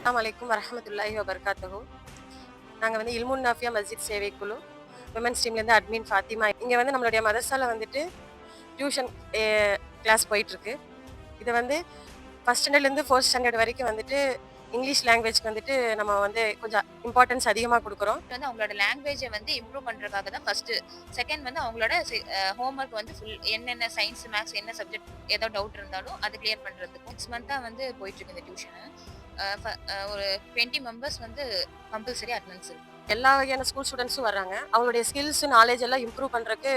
அஸ்ஸலாமு அலைக்கும் வரஹ்மத்துல்லாஹி வபரகாத்துஹு. நாங்க வந்து இல்முன் நாஃபியா மஸ்ஜித் சேவை குழு விமன்ஸ் டீம்லேருந்து அட்மின் ஃபாத்திமா. இங்கே வந்து நம்மளுடைய மதரசால வந்துட்டு டியூஷன் கிளாஸ் போயிட்டுருக்கு. இது வந்து ஃபர்ஸ்ட் ஸ்டாண்டர்ட்லேருந்து ஃபோர்த் ஸ்டாண்டர்ட் வரைக்கும் வந்துட்டு இங்கிலீஷ் லாங்குவேஜ்க்கு வந்துட்டு நம்ம வந்து கொஞ்சம் இம்பார்ட்டன்ஸ் அதிகமாக கொடுக்குறோம். வந்து அவங்களோட லாங்குவேஜை வந்து இம்ப்ரூவ் பண்றதுக்காக தான் ஃபர்ஸ்ட். செகண்ட் வந்து அவங்களோட ஹோம்ஒர்க் வந்து என்னென்ன சயின்ஸ் மேக்ஸ் என்ன சப்ஜெக்ட் ஏதோ டவுட் இருந்தாலும் அது கிளியர் பண்றதுக்கும் 6 மந்த்தா வந்து போயிட்டு இருக்கு இந்த டியூஷன். ஒரு 20 மெம்பர்ஸ் வந்து கம்பல்சரி அட்டெண்டன்ஸ் இருக்கு. எல்லா வகையான ஸ்கூல் ஸ்டூடெண்ட்ஸும் வர்றாங்க. அவங்களுடைய ஸ்கில்ஸ் நாலேஜ் எல்லாம் இம்ப்ரூவ் பண்ணுறதுக்கு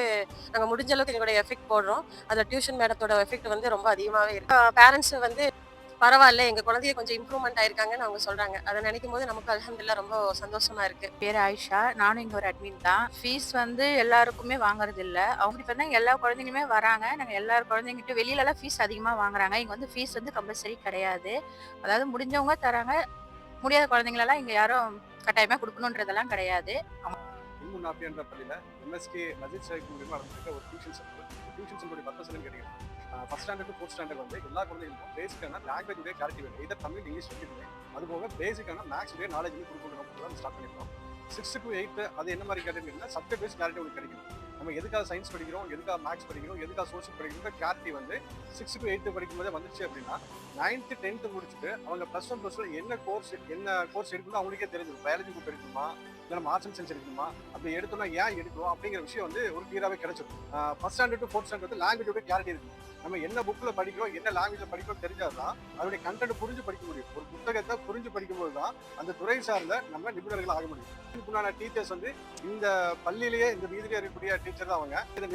நாங்கள் முடிஞ்ச அளவுக்கு எங்களுடைய எஃபெக்ட் போடுறோம். அதில் டியூஷன் மேடத்தோட எஃபெக்ட் வந்து ரொம்ப அதிகமாகவே இருக்கு. பேரண்ட்ஸ் வந்து பரவாயில்ல, எங்கள் குழந்தைய கொஞ்சம் இம்ப்ரூவ்மெண்ட் ஆயிருக்காங்கன்னு அவங்க சொல்கிறாங்க. அதை நினைக்கும் போது நமக்கு அல்ஹம்துலில்லாஹ் ரொம்ப சந்தோஷமா இருக்கு. பேர் ஆயிஷா. நானும் இங்க ஒரு அட்மின் தான். ஃபீஸ் வந்து எல்லாருக்குமே வாங்குறது இல்ல. அவங்க இப்ப எல்லா குழந்தைங்களுமே வராங்க. நாங்க எல்லா குழந்தைங்கிட்ட வெளியிலலாம் ஃபீஸ் அதிகமா வாங்குறாங்க. இங்க வந்து ஃபீஸ் வந்து கம்பல்சரி கிடையாது. அதாவது முடிஞ்சவங்க தராங்க. முடியாத குழந்தைங்களெல்லாம் இங்க யாரும் கட்டாயமா குடுக்கணுன்றதெல்லாம் கிடையாது. இல்முன் நாஃபியான்ற பள்ளியில் எம்எஸ்கே மஸ்ஜித் சேவை மூலியமாக நடந்திருக்க ஒரு டியூஷன் சென்டர். டியூஷன் சென்டருடைய பர்பஸ் கேட்டீங்கன்னா first standard to fourth standard வந்து எல்லா குழந்தைகளுக்கும் பேசிக்கான லாங்குவேஜ் உடைய கிளாரிட்டி வேணும். இதர் தமிழ் இங்கிலீஷ் ரெண்டுமே. அதுபோக பேசிக்கான மேக்ஸ் உடைய நாலேஜ் கொடுக்கணும் ஸ்டார்ட் பண்ணிருக்கோம். 6 to 8 அது என்ன மாதிரி கேட்டீங்கன்னா சப்ஜெக்ட் வைஸ் கிளாரிட்டி உங்களுக்கு கிடைக்கும். நம்ம எதுக்காக சயின்ஸ் படிக்கிறோம், எதுக்காக மேக்ஸ் படிக்கிறோம், எதுக்காக சோஷியல் படிக்கிறோம் கிளாரிட்டி வந்து 6 to 8 படிக்கும்போது வந்துச்சு அப்படின்னா 9th 10th முடிச்சுட்டு அவங்க +1 +2 என்ன கோர்ஸ் எடுக்கணும் அவங்களுக்கே தெரிஞ்சிடும். பயாலஜி குரூப் எடுக்கணுமா, இல்லை நம்ம ஆர்ட்ஸ் அண்ட் சயின்ஸ் எடுக்கணுமா, அப்படி எடுத்தோம்னா ஏன் எடுக்கிறோம் அப்படிங்கிற விஷயம் வந்து ஒரு கிளியராகவே கிடைச்சிடும். First standard to fourth standard வந்து லாங்குவேஜோட கிளாரிட்டி இருக்கு. நம்ம என்ன புக்கில் படிக்கிறோம், என்ன லாங்குவேஜில் படிக்கிறோம் தெரிஞ்சாதான் அதோடைய கண்டென்ட் புரிஞ்சு படிக்க முடியும். ஒரு புத்தகத்தை புரிஞ்சு படிக்கும்போது தான் அந்த துறை சார்ந்த நம்ம நிபுணர்கள் ஆக முடியும். இதுக்குண்டான டீச்சர்ஸ் வந்து இந்த பள்ளியிலேயே இந்த வீதியிலே இருக்கக்கூடிய டீச்சர் தான் அவங்க. இதை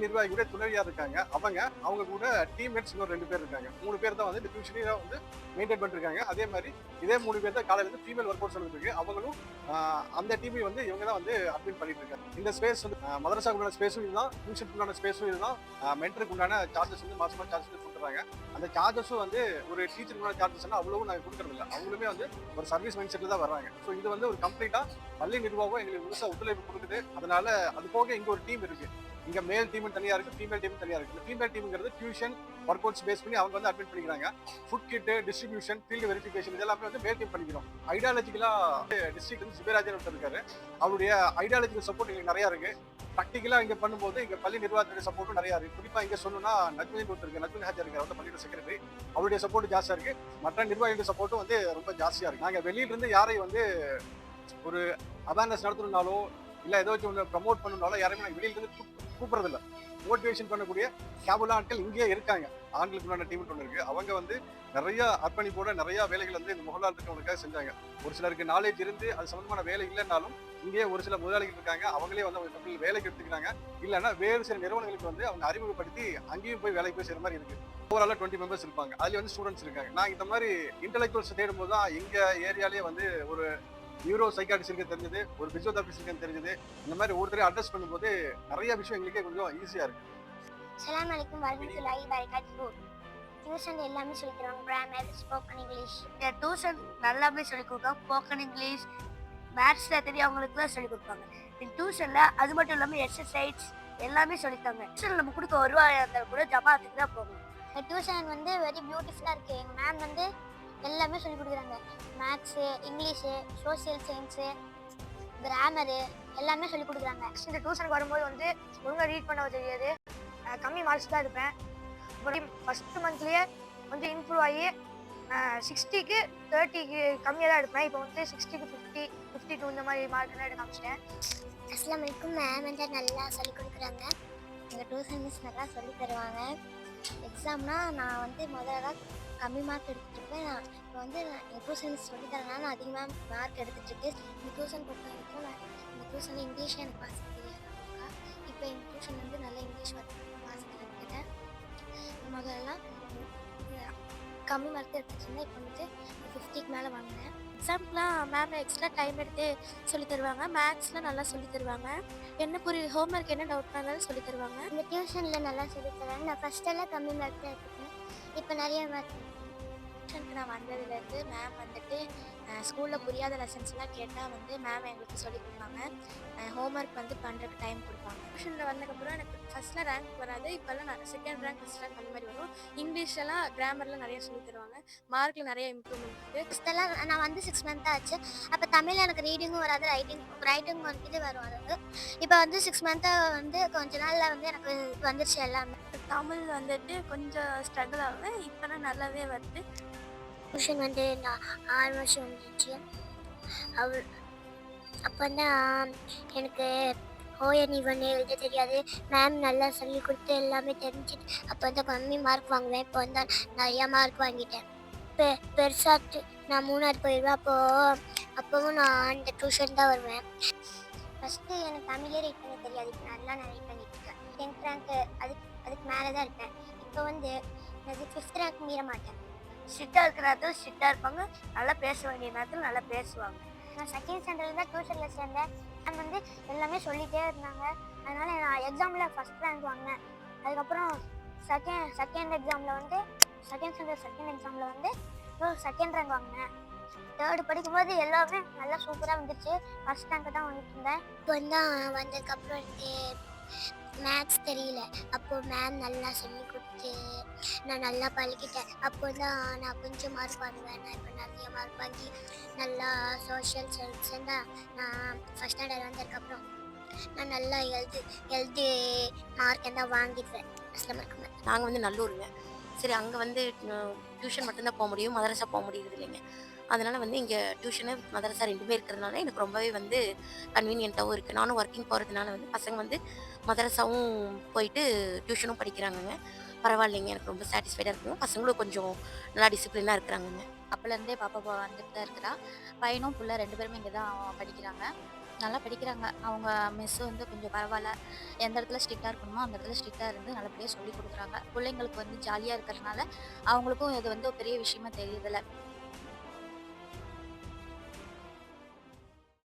நிர்வாகிகளுடைய துணைவியா இருக்காங்க. அவங்க கூட டீம்மேட்ஸ் இன்னொரு 2 பேர் இருக்காங்க. 3 பேர் தான் வந்து இந்த டியூஷனையும் வந்து மெயின்டைன் பண்ணிருக்காங்க. அதே மாதிரி இதே 3 பேர் தான் காலையில இருந்து ஃபீமேல் ஒர்க் அவுட் இருக்கு. அவங்களும் அந்த டீமை வந்து இவங்க தான் வந்து அட்மின் பண்ணிட்டு இருக்காங்க. இந்த ஸ்பேஸ் வந்து மதரசாக்கு உண்டான ஸ்பேஸும் இதுதான், டியூஷனுக்கு உண்டான ஸ்பேஸும் இதுதான். மென்டருக்கு உண்டான சார்ஜஸ் வந்து மாசமா சார்ஜஸ் கொடுத்துறாங்க. அந்த சார்ஜஸும் வந்து ஒரு டீச்சருக்கு உண்டான சார்ஜஸ் அவ்வளவு நாங்கள் கொடுக்கறது இல்லை. அவங்களுமே வந்து ஒரு சர்வீஸ் மைண்ட் செட்ல தான் வர்றாங்க. ஸோ இது வந்து ஒரு கம்ப்ளீட்டா பள்ளி நிர்வாகம் எங்களுக்கு முழுசா ஒத்துழைப்பு கொடுக்குது. அதனால அது போக இங்க ஒரு டீம் இருக்கு. இங்க மேல் டீம் தனியா இருக்கு, ஃபீமேல் டீம் தனியா இருக்கு. இந்த ஃபீமேல் டீம்ங்கிறது டியூஷன் ஒர்க் அவுட்ஸ் பேஸ் பண்ணி அவங்க வந்து அட்மிட் பண்ணிக்கிறாங்க. Food kit, distribution, field verification இதெல்லாமே வந்து மேல் டீம் பண்ணிக்கிறோம். ஐடியாலஜிக்கலா டிஸ்ட்ரிக்ட் வந்து சுபேராஜன் ஒருத்தர் இருக்காரு. அவருடைய ஐடியாலஜிக்கல் சப்போர்ட் எங்களுக்கு நிறைய இருக்கு. ப்ராக்டிக்கலா இங்க பண்ணும்போது இங்க பள்ளி நிர்வாகத்துடைய சப்போர்ட்டும் நிறைய இருக்கு. குறிப்பா இங்க சொல்லணும்னா நஜ்மின் ஒருத்தர் இருக்கு, நஜ்மின் ஹாஜர் இருக்காரு, வந்து பள்ளியோட செக்ரட்டரி. அவருடைய சப்போர்ட் ஜாஸ்தியா இருக்கு. மற்ற நிர்வாகிகளுடைய சப்போர்ட்டும் வந்து ரொம்ப ஜாஸ்தியா இருக்கு. நாங்க வெளியில இருந்து யாரையும் வந்து ஒரு அவேர்னஸ் நடத்தணும்னாலோ இல்லை ஏதாச்சும் ஒன்று ப்ரமோட் பண்ணணும்னாலோ யாரையுமே நாங்கள் வெளியில இருந்து கூப்பிடுறது இல்லை. மோட்டிவேஷன் பண்ணக்கூடிய கேபுலா ஆட்கள் இங்கேயே இருக்காங்க. ஆண்களுக்கு உண்டான டீம் ஒன்று இருக்கு. அவங்க வந்து நிறைய அர்ப்பணிப்போட நிறைய வேலைகள் வந்து இந்த முகலால் இருக்கவங்களுக்காக செஞ்சாங்க. ஒரு சிலருக்கு நாலேஜ் இருந்து அது சம்பந்தமான வேலை இல்லைன்னாலும் இங்கேயே ஒரு சில முதலாளிகள் இருக்காங்க. அவங்களே வந்து அவங்க கம்பெனியில் வேலைக்கு எடுத்துக்கிறாங்க. இல்லைன்னா வேறு சில நிறுவனங்களுக்கு வந்து அவங்க அறிமுகப்படுத்தி அங்கேயும் போய் வேலைக்கு போய் செய்யற மாதிரி இருக்கு. ஓவராலாக 20 மெம்பர்ஸ் இருப்பாங்க. அதுல வந்து ஸ்டூடெண்ட்ஸ் இருக்காங்க. நான் இந்த மாதிரி இன்டெலெக்சுவல்ஸ் தேடும் போது தான் எங்க ஏரியாலேயே வந்து ஒரு நியூரோ சைக்காட்ரிஸ்ட் இருக்க தெரிஞ்சது, ஒரு பிசியோதெரபிஸ்ட் இருக்க தெரிஞ்சது. இந்த மாதிரி ஒருத்தரையும் அட்ரஸ் பண்ணும்போது நிறைய விஷயம் எங்களுக்கே கொஞ்சம் ஈஸியா இருக்கு. அஸ்ஸலாமு அலைக்கும் வரஹ்மத்துல்லாஹி வபரகாத்துஹு. டியூஷன் எல்லாமே சொல்லி தருவாங்க. Grammar, spoken English. டியூஷன் நல்லாவே சொல்லி கொடுப்பாங்க. ஸ்போக்கன் இங்கிலீஷ், மேத்ஸ்ல தெரியவங்களுக்குலாம் சொல்லி கொடுப்பாங்க. டியூஷன்ல அது மட்டும் இல்லாமல் எக்ஸசைஸ் எல்லாமே சொல்லித்தாங்க. டியூஷன் நம்ம கொடுக்க வருவாயா இருந்தால் கூட ஜமாத்துக்கு தான் போகணும். டியூஷன் வந்து வெரி பியூட்டிஃபுல்லாக இருக்குது. எங்கள் மேம் வந்து எல்லாமே சொல்லி கொடுக்குறாங்க. Maths, English, social science, grammar எல்லாமே சொல்லி கொடுக்குறாங்க. இந்த டியூஷனுக்கு வரும்போது வந்து ஒழுங்காக ரீட் பண்ண தெரியாது. கம்மி மார்க்ஸ் தான் எடுப்பேன். அப்புறம் ஃபஸ்ட்டு மந்த்லேயே வந்து இம்ப்ரூவ் ஆகி 60க்கு 30க்கு கம்மியாக தான் எடுப்பேன். இப்போ வந்து 60க்கு 50, 52 இந்த மாதிரி மார்க்கெல்லாம் எடுக்க ஆரம்பிச்சிட்டேன். அஸ்ஸலாமு அலைக்கும். மேம் வந்து நல்லா சொல்லி கொடுக்குறாங்க. எங்கள் டியூஷன் மிஸ் நல்லா சொல்லி தருவாங்க. எக்ஸாம்னா நான் வந்து முதல்ல கம்மி மார்க் எடுத்துகிட்ருப்பேன். இப்போ வந்து எங்கள் டியூஷன் மிஸ் சொல்லி தரனால நான் அதிகமாக மார்க் எடுத்துகிட்ருக்கேன். இந்த டியூஷன் பொறுத்த வரைக்கும் இந்த டியூஷனில் இங்கிலீஷே எனக்கு வாசிக்க தெரியாது. இப்போ எங்கள் டியூஷன் வந்து நல்லா இங்கிலீஷ் வாசிக்க கற்றுக்கிட்டேன். முதல்லாம் கம்மி மார்க் எடுத்துகிட்டு இருந்தேன். இப்போ வந்து 50க்கு மேலே வாங்கினேன். எக்ஸாம்க்குலாம் மேம் எக்ஸ்ட்ரா டைம் எடுத்து சொல்லி தருவாங்க. மேக்ஸ்லாம் நல்லா சொல்லி தருவாங்க. என்ன ஹோம்ஒர்க் என்ன டவுட்னாலும் சொல்லி தருவாங்க. இந்த டியூஷனில் நல்லா சொல்லி தருவாங்க. நான் ஃபஸ்ட்டெல்லாம் கம்மி மார்க் தான் எடுத்துக்கிட்டேன். இப்போ நிறைய மார்க் டியூஷனுக்கு நான் வந்ததுலேருந்து மேம் வந்துட்டு ஸ்கூலில் புரியாத லெசன்ஸ்லாம் கேட்டால் வந்து மேம் எங்களுக்கு சொல்லிக் கொடுப்பாங்க. ஹோம்ஒர்க் வந்து பண்ணுறதுக்கு டைம் கொடுப்பாங்க. டியூஷனில் வந்ததுக்கப்புறம் எனக்கு ஃபஸ்ட்டில் ரேங்க் வராது, இப்போல்லாம் நான் செகண்ட் ரேங்க் ஃபஸ்ட் ரேங்க் அந்த மாதிரி வரும். இங்கிலீஷ்லாம் கிராமர்லாம் நிறைய சொல்லித் தருவாங்க. மார்க்கில் நிறைய இம்ப்ரூவ்மெண்ட் இருக்குது. ஃபஸ்ட்டெல்லாம் நான் வந்து 6 மந்த் ஆச்சு. அப்போ தமிழ் எனக்கு ரீடிங்கும் வராது, ரைட்டிங் வந்துட்டு வரும். அது இப்போ வந்து 6 மந்த்தாக வந்து கொஞ்ச நாளில் வந்து எனக்கு வந்துருச்சு எல்லாமே. தமிழ் வந்துட்டு கொஞ்சம் ஸ்ட்ரகிள் ஆகும், இப்போலாம் நல்லாவே வருது. டியூஷன் வந்து நான் 6 வருஷம் வந்துச்சு. அவள் அப்போ தான் எனக்கு ஓஎன் இவன் எழுத தெரியாது. மேம் நல்லா சொல்லி கொடுத்து எல்லாமே தெரிஞ்சுட்டு அப்போ வந்து கம்மி மார்க் வாங்குவேன். இப்போ வந்து நிறையா மார்க் வாங்கிட்டேன். பெருசாக நான் 3ஆவது போயிடுவேன். அப்போவும் நான் இந்த டியூஷன் தான் வருவேன். ஃபஸ்ட்டு எனக்கு தமிழே ரைட் பண்ண தெரியாது. இப்போ நல்லா நான் ரைட் பண்ணிட்டு இருக்கேன். 10th ரேங்க்கு அதுக்கு மேலே தான் இருப்பேன். இப்போ வந்து நான் 5th ரேங்க் மீற மாட்டேன். ஸ்ட்ரிக்டாக இருக்கிற நேரத்தில் ஸ்ட்ரிக்டாக இருப்பாங்க, நல்லா பேச வேண்டிய நேரத்தில் நல்லா பேசுவாங்க. நான் செகண்ட் ஸ்டாண்டர்டில் தான் டியூஷனில் சேர்ந்தேன். அது வந்து எல்லாமே சொல்லிகிட்டே இருந்தாங்க. அதனால் நான் எக்ஸாமில் ஃபஸ்ட் ரேங்க் வாங்கினேன். அதுக்கப்புறம் செகண்ட் எக்ஸாமில் வந்து செகண்ட் எக்ஸாமில் வந்து செகண்ட் ரேங்க் வாங்கினேன். தேர்டு படிக்கும்போது எல்லாமே நல்லா சூப்பராக வந்துடுச்சு. ஃபஸ்ட் ரேங்க்கு தான் வாங்கிட்டு இருந்தேன். இப்போ தான் வந்ததுக்கப்புறம் எனக்கு மேக்ஸ் தெரியல. அப்போது மேம் நல்லா சொல்லி கொடுத்து நான் நல்லா பழகிட்டேன். அப்போ தான் நான் கொஞ்சம் மார்க் வாங்குவேன். நான் இப்போ நிறைய மார்க் வாங்கி நல்லா சோஷியல் சயின்ஸ் தான் நான் ஃபஸ்ட் ஸ்டாண்டர்ட் வந்ததுக்கப்புறம் நான் நல்லா எழுதி மார்க் எல்லாம் வாங்கிடுவேன். ஃபஸ்ட்டில் மார்க் நாங்கள் வந்து நல்லூருங்க. சரி, அங்கே வந்து டியூஷன் மட்டும்தான் போக முடியும், மதரசா போக முடியுது இல்லைங்க. அதனால் வந்து இங்கே டியூஷனு மதரசா ரெண்டுமே இருக்கிறதுனால எனக்கு ரொம்பவே வந்து கன்வீனியண்ட்டாகவும் இருக்குது. நானும் ஒர்க்கிங் போகிறதுனால வந்து பசங்க வந்து மதரசாவும் போயிட்டு டியூஷனும் படிக்கிறாங்கங்க. பரவாயில்லைங்க, எனக்கு ரொம்ப சாட்டிஸ்ஃபைடாக இருக்குங்க. பசங்களும் கொஞ்சம் நல்லா டிசிப்ளினாக இருக்கிறாங்கங்க. அப்போலேருந்தே பாப்பா வந்துட்டு தான் இருக்கிறா. பையனும் புள்ள 2 பேருமே இங்கே தான் படிக்கிறாங்க. நல்லா படிக்கிறாங்க. அவங்க மிஸ் வந்து கொஞ்சம் பரவாயில்ல. எந்த இடத்துல ஸ்ட்ரிக்டாக இருக்கணுமோ அந்த இடத்துல ஸ்ட்ரிக்டாக இருந்து நல்லபடியாக சொல்லிக் கொடுக்குறாங்க. பிள்ளைங்களுக்கு வந்து ஜாலியாக இருக்கிறதுனால அவங்களுக்கும் இது வந்து ஒரு பெரிய விஷயமா தெரியுதில்ல.